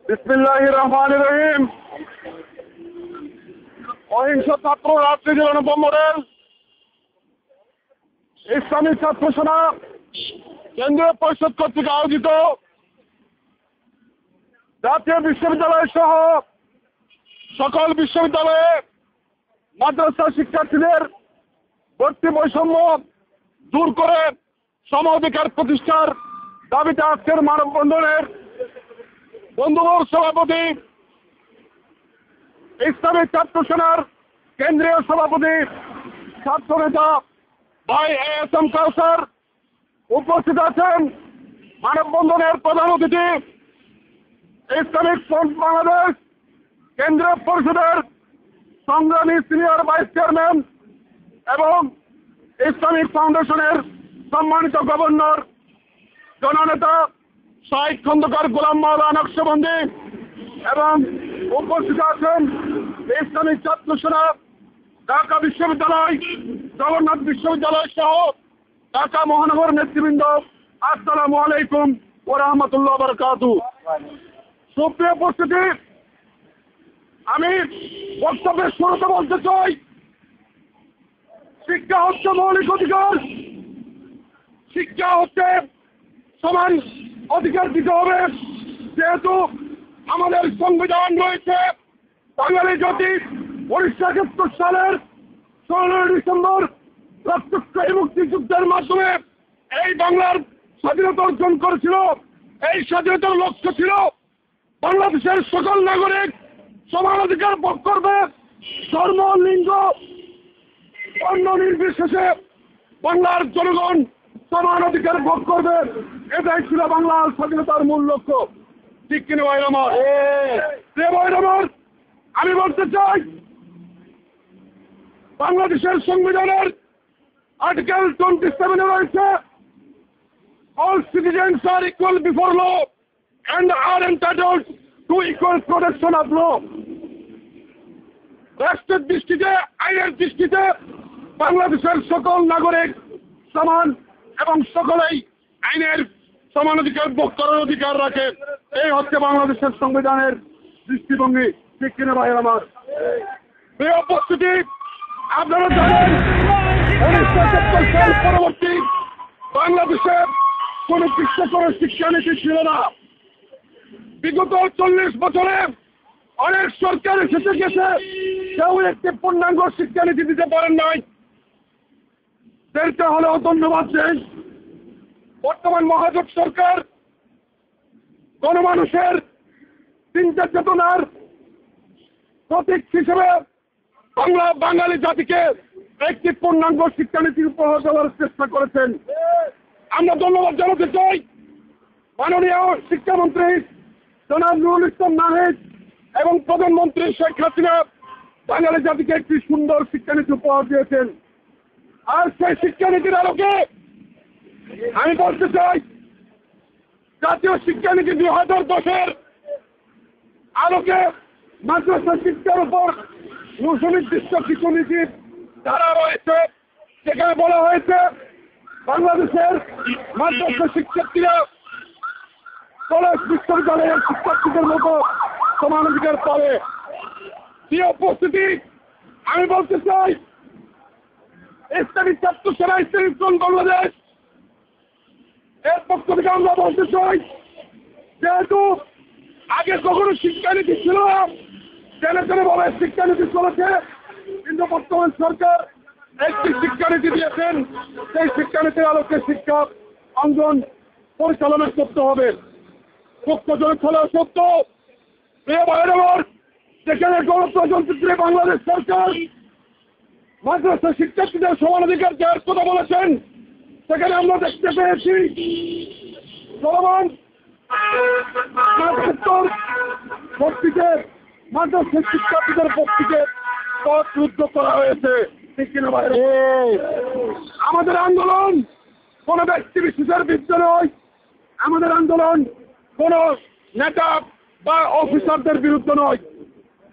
বিসমিল্লাহির রহমানির রহিম। অহিংস ছাত্র রাজনীতি অনুপম মডেল ইসলামী ছাত্র সেনা কেন্দ্রীয় পরিষদ কর্তৃক আয়োজিত জাতীয় বিশ্ববিদ্যালয় সহ সকল বিশ্ববিদ্যালয়ে মাদ্রাসা শিক্ষার্থীদের ভর্তি বৈষম্য দূর করে সম অধিকার প্রতিষ্ঠার দাবিতে আজকের মানববন্ধনের বন্ধুবর সভাপতি ইসলামী ছাত্র সেনার কেন্দ্রীয় সভাপতি ছাত্র নেতা ভাই এ.এস.এম. কাউসার উপস্থিত আছেন। মানববন্ধনের প্রধান অতিথি ইসলামিক ফ্রন্ট বাংলাদেশ কেন্দ্রীয় পরিষদের সংগ্রামী সিনিয়র ভাইস চেয়ারম্যান এবং ইসলামিক ফাউন্ডেশনের সম্মানিত গভর্নর জননেতা শাইখ খন্দকার গোলাম মাওলানা নকশবন্দি এবং উপস্থিত আছেন ইসলামিক ছাত্র সেনা ঢাকা বিশ্ববিদ্যালয়, জগন্নাথ বিশ্ববিদ্যালয় সহ ঢাকা মহানগর নেতৃবৃন্দ। আসসালামু আলাইকুম ওয়া রাহমাতুল্লাহি ওয়া বারাকাতুহু। সুপ্রিয় উপস্থিতি, আমি বক্তব্যের শুরুতে বলতে চাই, শিক্ষা হচ্ছে মৌলিক অধিকার। শিক্ষা হচ্ছে সমান অধিকার দিতে হবে। যেহেতু আমাদের সংবিধান রয়েছে, বাঙালি জাতি 1971 সালের 16 ডিসেম্বর রক্তক্ষয়ী মুক্তিযুদ্ধের মাধ্যমে এই বাংলার স্বাধীনতা অর্জন করেছিল। এই স্বাধীনতার লক্ষ্য ছিল বাংলাদেশের সকল নাগরিক সমান অধিকার ভোগ করবে, ধর্ম, লিঙ্গ, বর্ণ নির্বিশেষে বাংলার জনগণ সমান অধিকার ভোগ করবে। এটাই ছিল বাংলার স্বাধীনতার মূল লক্ষ্য। ঠিক কিনা ভাই আমার? আমি বলতে চাই, বাংলাদেশের সংবিধানের আর্টিকেল 27 রয়েছে, all citizens are equal before law and are entitled to equal protection of law. রাষ্ট্রের দৃষ্টিতে, আইনের দৃষ্টিতে বাংলাদেশের সকল নাগরিক সমান এবং সকলেই আইনের সমান অধিকার ভোগ করার অধিকার রাখে। এই হচ্ছে বাংলাদেশের সংবিধানের দৃষ্টিভঙ্গি। ঠিক কিনা ভাই আমার? প্রিয় উপস্থিতি, আপনারা জানেন 1970 সাল পরবর্তী বাংলাদেশে কোন বিশ্বস্তর শিক্ষানীতি ছিল না। বিগত 40 বছরে অনেক সরকার এসেছে গেছে, কেউ একটি পূর্ণাঙ্গ শিক্ষানীতি দিতে পারেন নাই। দেরটা হলেও ধন্যবাদ দেশ। বর্তমান মহাজোট সরকার গণমানুষের চিন্তা চেতনার প্রতীক হিসেবে বাঙালি জাতিকে একটি পূর্ণাঙ্গ শিক্ষানীতি উপহার দেওয়ার চেষ্টা করেছেন। আমরা ধন্যবাদ জানাতে চাই মাননীয় শিক্ষামন্ত্রী জনাব নুরুল ইসলাম নাহিদ এবং প্রধানমন্ত্রী শেখ হাসিনা বাঙালি জাতিকে একটি সুন্দর শিক্ষানীতি উপহার দিয়েছেন। আর সেই শিক্ষানীতির আলোকে আমি বলতে চাই, জাতীয় শিক্ষানীতি 2010-এর আলোকে মাদ্রাসা শিক্ষার উপর সুনির্দিষ্ট কিছু নীতি ধারা রয়েছে। সেখানে বলা হয়েছে বাংলাদেশের মাদ্রাসা শিক্ষার্থীরা কলেজ বিশ্ববিদ্যালয়ের শিক্ষার্থীদের মতো সমান অধিকার পাবে। প্রিয় উপস্থিতি, আমি বলতে চাই, ইসলামী ছাত্র সেনা, ইসলামিক ফ্রন্ট বাংলাদেশ এর পক্ষ থেকে আমরা বলতে চাই, যেহেতু আগে কখনো শিক্ষানীতি ছিল না, জেনে ভাবে শিক্ষানীতি চলেছে, কিন্তু বর্তমান সরকার একটি শিক্ষানীতি দিয়েছেন। সেই শিক্ষানীতির আলোকে শিক্ষা অঙ্গন পরিচালনা করতে হবে। সত্যজনক হলেও সত্য, প্রিয় ভাইয়ের আমার, যেখানে গণপ্রজাতন্ত্রী বাংলাদেশ সরকার মাদ্রাসা শিক্ষার্থীদের সমান অধিকার দেওয়ার কথা বলেছেন, সেখানে আমরা দেখতে পেয়েছি চলমান ভর্তিতে মাদ্রাসা শিক্ষার্থীদের ভর্তিতে পথ রুদ্ধ করা হয়েছে। ঠিক কিনা ভাই? আমাদের আন্দোলন কোন ব্যক্তি বিশেষের বিরুদ্ধে নয়, আমাদের আন্দোলন কোন নেতা বা অফিসারদের বিরুদ্ধে নয়।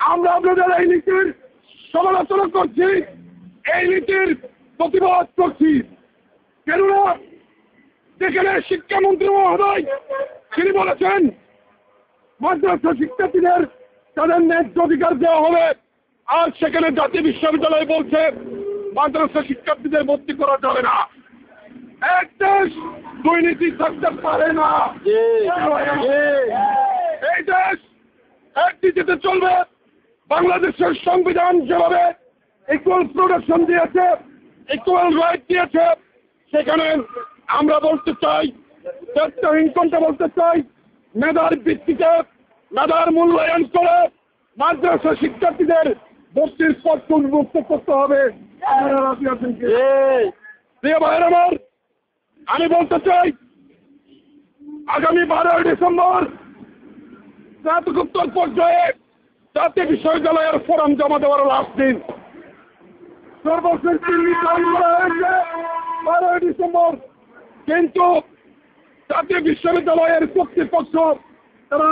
আমরা আপনাদের এই নীতির সমালোচনা করছি, এই নীতির প্রতিবাদ করছি। কেননা যেখানে শিক্ষামন্ত্রী মহোদয় তিনি বলেছেন মাদ্রাসা শিক্ষার্থীদের তাদের ন্যায্য অধিকার দেওয়া হবে। আর সেখানে জাতীয় বিশ্ববিদ্যালয় বলছে মাদ্রাসা শিক্ষার্থীদের ভর্তি করা যাবে না। এক দেশ দুর্নীতি থাকতে পারে না। এই দেশ একদিকে চলবে। বাংলাদেশের সংবিধান যেভাবে ইকুয়াল প্রোটেকশন দিয়েছে, ইকুয়াল রাইট দিয়েছে, সেখানে আমরা বলতে চাই, দায়িত্বহীন বলতে চাই, মেধার ভিত্তিতে মেধার মূল্যায়ন করে মাদ্রাসা শিক্ষার্থীদের ভর্তির পথ উন্মুক্ত করতে হবে। প্রিয় ভাইয়ের আমার, আমি বলতে চাই আগামী 12 ডিসেম্বর স্নাতকোত্তর পর্যায়ে জাতীয় বিশ্ববিদ্যালয়ের ফরম জমা দেওয়ার লাস্ট দিন। সর্বশেষ নির্ধারণ করা হয়েছে 12 ডিসেম্বর, কিন্তু জাতীয় বিশ্ববিদ্যালয়ের কর্তৃপক্ষ তারা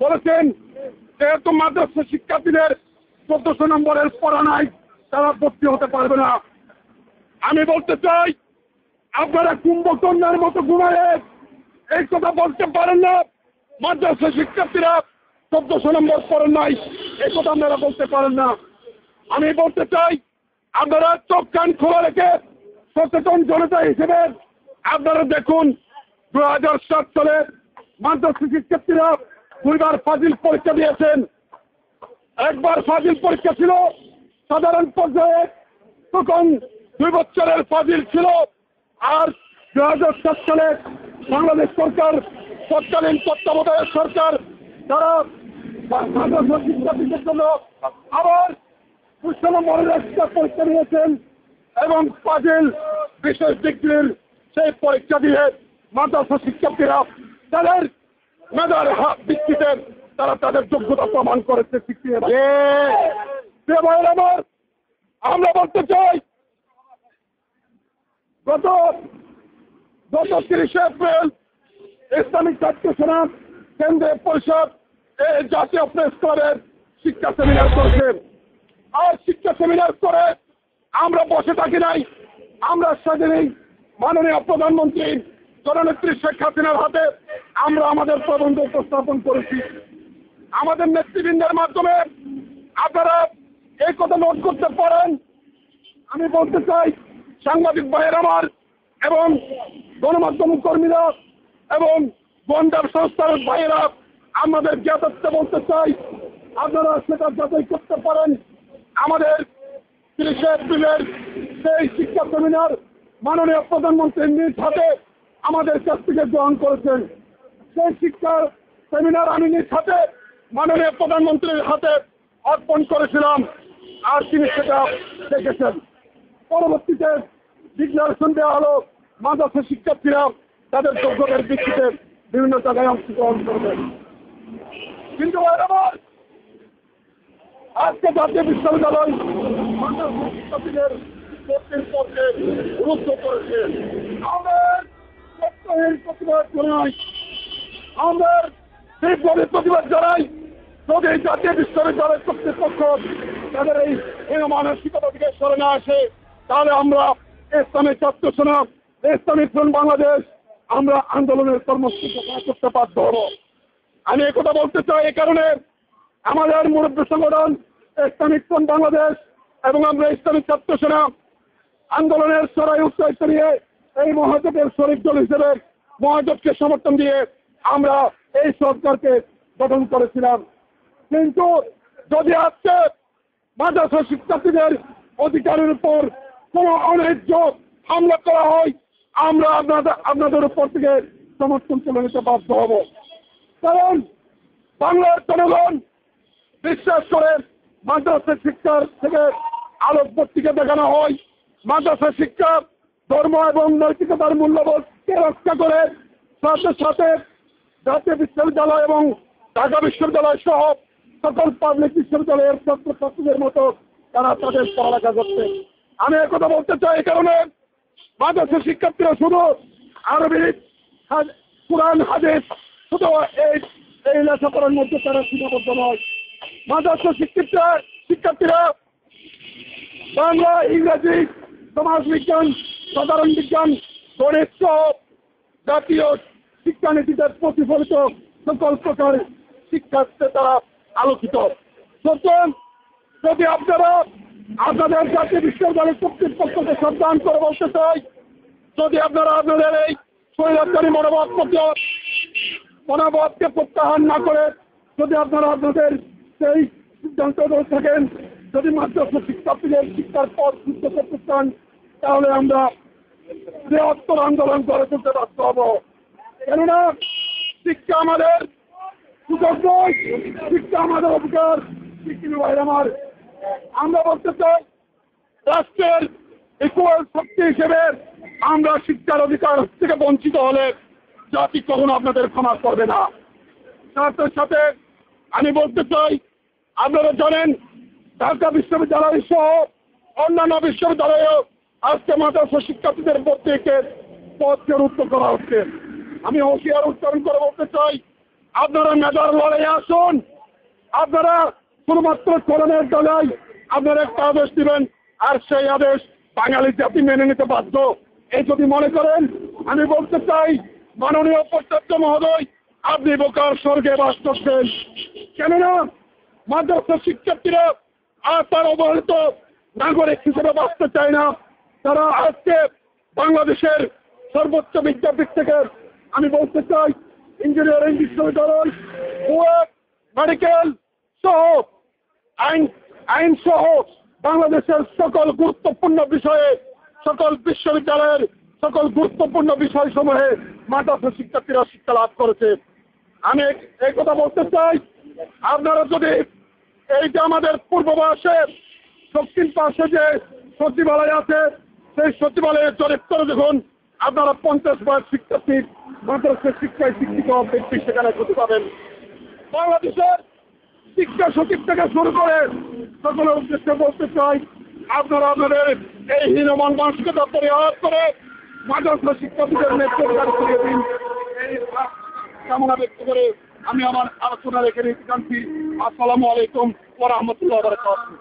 বলেছেন যেহেতু মাদ্রাসা শিক্ষার্থীদের 1400 নম্বরের পড়া নাই, তারা ভর্তি হতে পারবে না। আমি বলতে চাই আপনারা কুম্ভকর্ণার মতো ঘুমায়ে এই কথা বলতে পারেন না মাদ্রাসা শিক্ষার্থীরা 1400 নম্বর পড়েন নাই, এই কথা আপনারা বলতে পারেন না। আমি বলতে চাই আপনারা চোখ কান খোলা রেখে সচেতন জনতা হিসেবে আপনারা দেখুন 2007 সালে মাদ্রাসা শিক্ষার্থীরা 2 বার ফাজিল পরীক্ষা দিয়েছেন। একবার ফাজিল পরীক্ষা ছিল সাধারণ পর্যায়ে, তখন 2 বছরের ফাজিল ছিল। আর 2007 সালে বাংলাদেশ সরকার, তৎকালীন তত্ত্বাবধায়ক সরকার, তারা মাদ্রাসা শিক্ষার্থীদের জন্য আবার 200 নম্বরের একটা পরীক্ষা নিয়েছেন এবং ফাজিল বিশেষ ডিগ্রির সেই পরীক্ষা দিয়ে মাদ্রাসা শিক্ষার্থীরা তাদের মেধার ভিত্তিতে তারা তাদের যোগ্যতা প্রমাণ করেছে। আমরা বলতে চাই গত 30 এপ্রিল ইসলামিক ছাত্র সেনার কেন্দ্রীয় পরিষদ জাতীয় প্রেস ক্লাবের শিক্ষা সেমিনার করেছেন। আর শিক্ষা সেমিনার করে আমরা বসে থাকি নাই, আমরা সেদিনই মাননীয় প্রধানমন্ত্রী জননেত্রী শেখ হাসিনার হাতে আমরা আমাদের প্রবন্ধ উপস্থাপন করেছি। আমাদের নেতৃবৃন্দের মাধ্যমে আপনারা এই কথা নোট করতে পারেন। আমি বলতে চাই সাংবাদিক ভাইয়ের আমার এবং গণমাধ্যম কর্মীরা এবং বন্ডার সংস্থার ভাইয়েরা আমাদের জ্ঞাতত্ব বলতে চাই, আপনারা সেটা যাচাই করতে পারেন। আমাদের 30 এপ্রিলের সেই শিক্ষা সেমিনার মাননীয় প্রধানমন্ত্রীর নিজ হাতে আমাদের কাছ থেকে গ্রহণ করেছেন। সেই শিক্ষা সেমিনার আমি নিজ হাতে মাননীয় প্রধানমন্ত্রীর হাতে অর্পণ করেছিলাম, আর তিনি সেটা দেখেছেন। পরবর্তীতে ডিক্লারেশন দেওয়া হলো মাদ্রাসা শিক্ষার্থীরা তাদের যোগ্যতার ভিত্তিতে বিভিন্ন জায়গায় অংশগ্রহণ করবেন। কিন্তু আজকে জাতীয় বিশ্ববিদ্যালয় মাদ্রাসা শিক্ষার্থীদের ভর্তির পথে গুরুত্ব করেছে। আমাদের প্রতিবাদ জানাই, আমাদের সেইভাবে প্রতিবাদ জানাই যদি জাতীয় বিশ্ববিদ্যালয় কর্তৃপক্ষ তাদের এই মানসিকতা থেকে সরে না আসে, তাহলে আমরা ইসলামী ছাত্র সেনা, ইসলামী ফ্রন্ট বাংলাদেশ আমরা আন্দোলনের কর্মসূচি করতে বাধ্য হব। আমি একথা বলতে চাই এই কারণে আমাদের মুরব্বী সংগঠন ইসলামিক ফ্রন্ট বাংলাদেশ এবং আমরা ইসলামী ছাত্র সেনা আন্দোলনের সরাই উৎসাহিত নিয়ে এই মহাজোটের শরিক দল হিসেবে মহাজোটকে সমর্থন দিয়ে আমরা এই সরকারকে গঠন করেছিলাম। কিন্তু যদি আজকে মাদ্রাসা শিক্ষার্থীদের অধিকারের উপর কোনো অন্যায্য হামলা করা হয়, আমরা আপনাদের উপর থেকে সমর্থন তুলে নিতে বাধ্য হব। কারণ বাংলার জনগণ বিশ্বাস করে মাদ্রাসা শিক্ষার থেকে আলোকবর্তীকে দেখানো হয়। মাদ্রাসা শিক্ষা ধর্ম এবং নৈতিকতার মূল্যবোধকে রক্ষা করে সাথে সাথে জাতীয় বিশ্ববিদ্যালয় এবং ঢাকা বিশ্ববিদ্যালয় সহ সকল পাবলিক বিশ্ববিদ্যালয়ের ছাত্রছাত্রীদের মতো তারা তাদের পড়ালেখা করছে। আমি একথা বলতে চাই এই কারণে মাদ্রাসা শিক্ষার্থীরা শুধু আরবি, কুরআন, হাদিস শুধু এই লেখাপড়ার মধ্যে তারা সীমাবদ্ধ নয়। মাদ্রাসা শিক্ষার্থীরা বাংলা, ইংরেজি, সমাজবিজ্ঞান, সাধারণ বিজ্ঞান, গণিত সহ জাতীয় শিক্ষানীতিতে প্রতিফলিত সকল প্রকার শিক্ষার্থে তারা আলোকিত। সুতরাং যদি আপনারা আপনাদের জাতীয় বিশ্ববিদ্যালয় কর্তৃপক্ষকে সাবধান করে বসতে চাই, যদি আপনারা আপনাদের এই স্বৈরাচারী মনোভাবকে প্রত্যাহার না করে যদি আপনারা আপনাদের সেই সিদ্ধান্ত থাকেন, যদি মাদ্রাসা শিক্ষার্থীদের শিক্ষার পথ যুদ্ধ করতে চান, তাহলে আমরা বৃহত্তর আন্দোলন গড়ে তুলতে বাধ্য হব। কেননা শিক্ষা আমাদের সুযোগ নয়, শিক্ষা আমাদের অধিকার। শিক্ষিত ভাই আমার, আমরা বলতে চাই রাষ্ট্রের ইকুয়াল শক্তি হিসেবে আমরা শিক্ষার অধিকার থেকে বঞ্চিত হলে জাতি কখনো আপনাদের ক্ষমা করবে না। সাথে সাথে আমি বলতে চাই, আপনারা জানেন ঢাকা বিশ্ববিদ্যালয় সহ অন্যান্য বিশ্ববিদ্যালয়েও আজকে মাদ্রাসা শিক্ষার্থীদের প্রত্যেকের পথকে রুদ্ধ করা হচ্ছে। আমি হুঁশিয়ার উচ্চারণ করে বলতে চাই, আপনারা মেধার লড়াইয়ে আসুন। আপনারা শুধুমাত্র কোরআনের দলায় আপনারা একটা আদেশ দিবেন, আর সেই আদেশ বাঙালি জাতি মেনে নিতে বাধ্য। এই যদি মনে করেন, আমি বলতে চাই মাননীয় উপাচার্য মহোদয়, আপনি বোকার স্বর্গে বাস করছেন। কেননা মাদ্রাসা শিক্ষার্থীরা আর তার অবহেলিত নাগরিক হিসেবে বাঁচতে চায় না। তারা আজকে বাংলাদেশের সর্বোচ্চ বিদ্যাপীঠ থেকে আমি বলতে চাই ইঞ্জিনিয়ারিং বিশ্ববিদ্যালয়, বুয়েট, মেডিকেল সহ আইন সহ বাংলাদেশের সকল গুরুত্বপূর্ণ বিষয়ে, সকল বিশ্ববিদ্যালয়ের সকল গুরুত্বপূর্ণ বিষয়সমূহে মাদ্রাসা শিক্ষার্থীরা শিক্ষা লাভ করেছে। আমি এই কথা বলতে চাই, আপনারা যদি এই যে আমাদের পূর্ব পাশে দক্ষিণ পাশে যে সচিবালয় আছে, সেই সচিবালয়ের চরিত্র দেখুন, আপনারা 50 শিক্ষার্থী মাদ্রাসা শিক্ষায় শিক্ষিত ব্যক্তি সেখানে খুঁজে পাবেন। বাংলাদেশের শিক্ষা সচিব থেকে শুরু করে সকলের উদ্দেশ্যে বলতে চাই, আপনারা আপনাদের এই হীনমান মানসিকতা পরিহার করে মাদ্রাসা শিক্ষার্থীদের নেতৃত্ব করিয়ে দিন। এই কামনা ব্যক্ত করে আমি আমার আলোচনা রেখে নিতে চাচ্ছি। আসসালামু আলাইকুম ওয়া রাহমাতুল্লাহি ওয়া বারাকাতুহু।